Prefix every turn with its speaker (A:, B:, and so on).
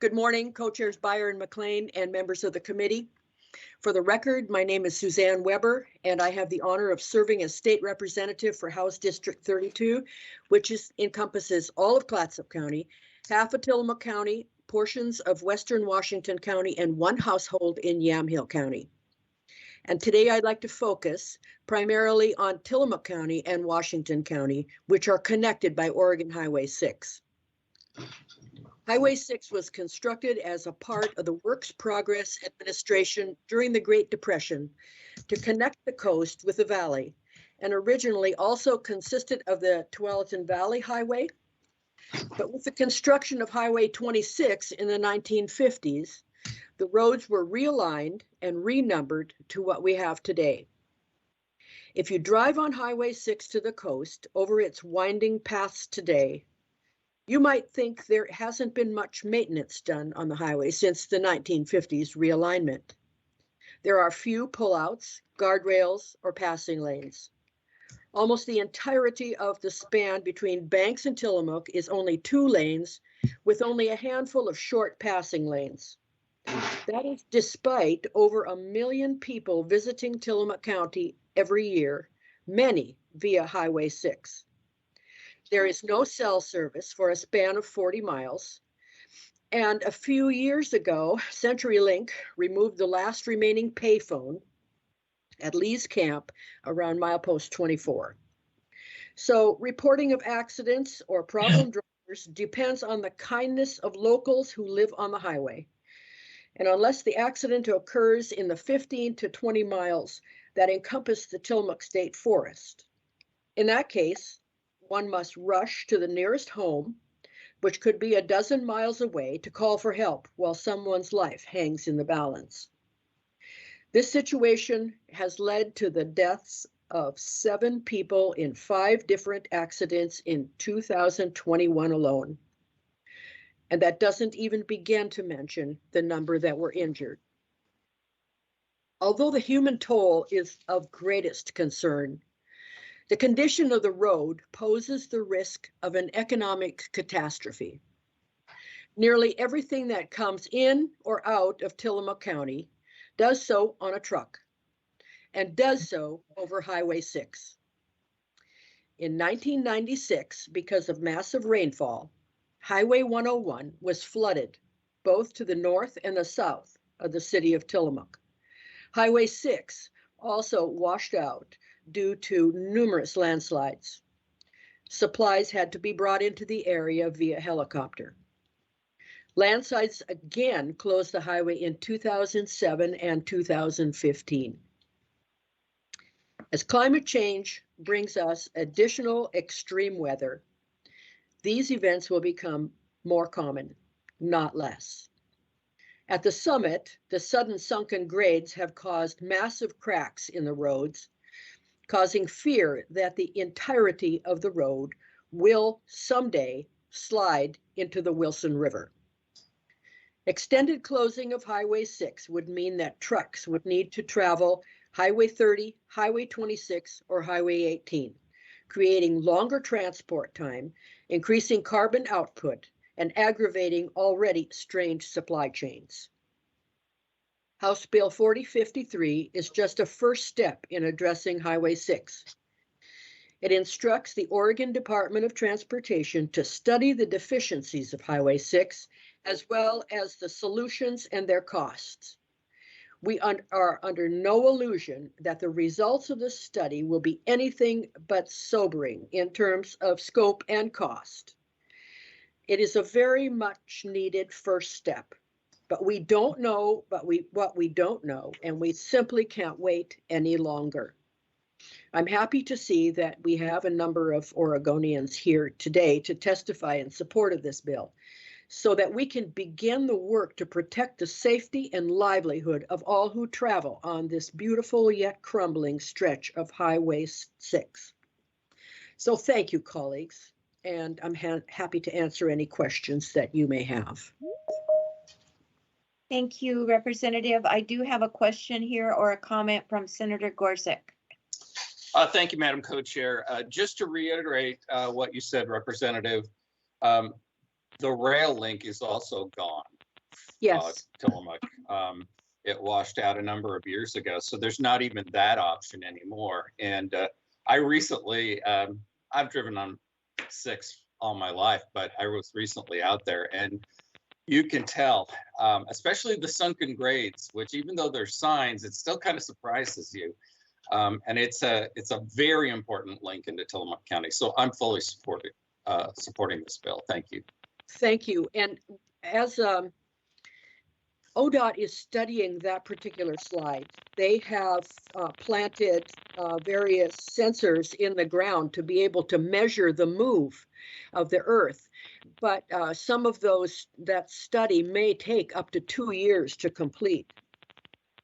A: Good morning, co-chairs Beyer and McLean and members of the committee. For the record, my name is Suzanne Weber, and I have the honor of serving as state representative for House District 32, which encompasses all of Clatsop County, half of Tillamook County, portions of Western Washington County, and one household in Yamhill County. And today I'd like to focus primarily on Tillamook County and Washington County, which are connected by Oregon Highway 6. Highway 6 was constructed as a part of the Works Progress Administration during the Great Depression to connect the coast with the valley, and originally also consisted of the Tualatin Valley Highway. But with the construction of Highway 26 in the 1950s, the roads were realigned and renumbered to what we have today. If you drive on Highway 6 to the coast over its winding paths today, you might think there hasn't been much maintenance done on the highway since the 1950s realignment. There are few pullouts, guardrails, or passing lanes. Almost the entirety of the span between Banks and Tillamook is only 2 lanes, with only a handful of short passing lanes. That is despite over 1 million people visiting Tillamook County every year, many via Highway 6. There is no cell service for a span of 40 miles. And a few years ago, CenturyLink removed the last remaining payphone at Lee's Camp around milepost 24. So reporting of accidents or problem drivers depends on the kindness of locals who live on the highway. And unless the accident occurs in the 15 to 20 miles that encompass the Tillamook State Forest, in that case, one must rush to the nearest home, which could be a dozen miles away, to call for help while someone's life hangs in the balance. This situation has led to the deaths of 7 people in 5 different accidents in 2021 alone. And that doesn't even begin to mention the number that were injured. Although the human toll is of greatest concern, the condition of the road poses the risk of an economic catastrophe. Nearly everything that comes in or out of Tillamook County does so on a truck and does so over Highway 6. In 1996, because of massive rainfall, Highway 101 was flooded both to the north and the south of the city of Tillamook. Highway 6 also washed out due to numerous landslides. Supplies had to be brought into the area via helicopter. Landslides again closed the highway in 2007 and 2015. As climate change brings us additional extreme weather, these events will become more common, not less. At the summit, the sudden sunken grades have caused massive cracks in the roads, causing fear that the entirety of the road will someday slide into the Wilson River. Extended closing of Highway 6 would mean that trucks would need to travel Highway 30, Highway 26, or Highway 18, creating longer transport time, increasing carbon output, and aggravating already strained supply chains. House Bill 4053 is just a first step in addressing Highway 6. It instructs the Oregon Department of Transportation to study the deficiencies of Highway 6, as well as the solutions and their costs. We are under no illusion that the results of this study will be anything but sobering in terms of scope and cost. It is a very much needed first step. But we don't know what we don't know, and we simply can't wait any longer. I'm happy to see that we have a number of Oregonians here today to testify in support of this bill, so that we can begin the work to protect the safety and livelihood of all who travel on this beautiful yet crumbling stretch of Highway 6. So thank you, colleagues, and I'm happy to answer any questions that you may have.
B: Thank you, Representative. I do have a question here or a comment from Senator Gorsuch.
C: Thank you, Madam Co-Chair. Just to reiterate what you said, Representative, The rail link is also gone.
A: Yes,
C: Tillamook. It washed out a number of years ago, so there's not even that option anymore. And I recently, I've driven on 6 all my life, but I was recently out there, and you can tell, especially the sunken grades, which even though there's signs, it still kind of surprises you. And it's a very important link into Tillamook County. So I'm fully supporting this bill. Thank you.
A: thank you. And as ODOT is studying that particular slide, they have planted various sensors in the ground to be able to measure the move of the earth. But some of that study may take up to 2 years to complete.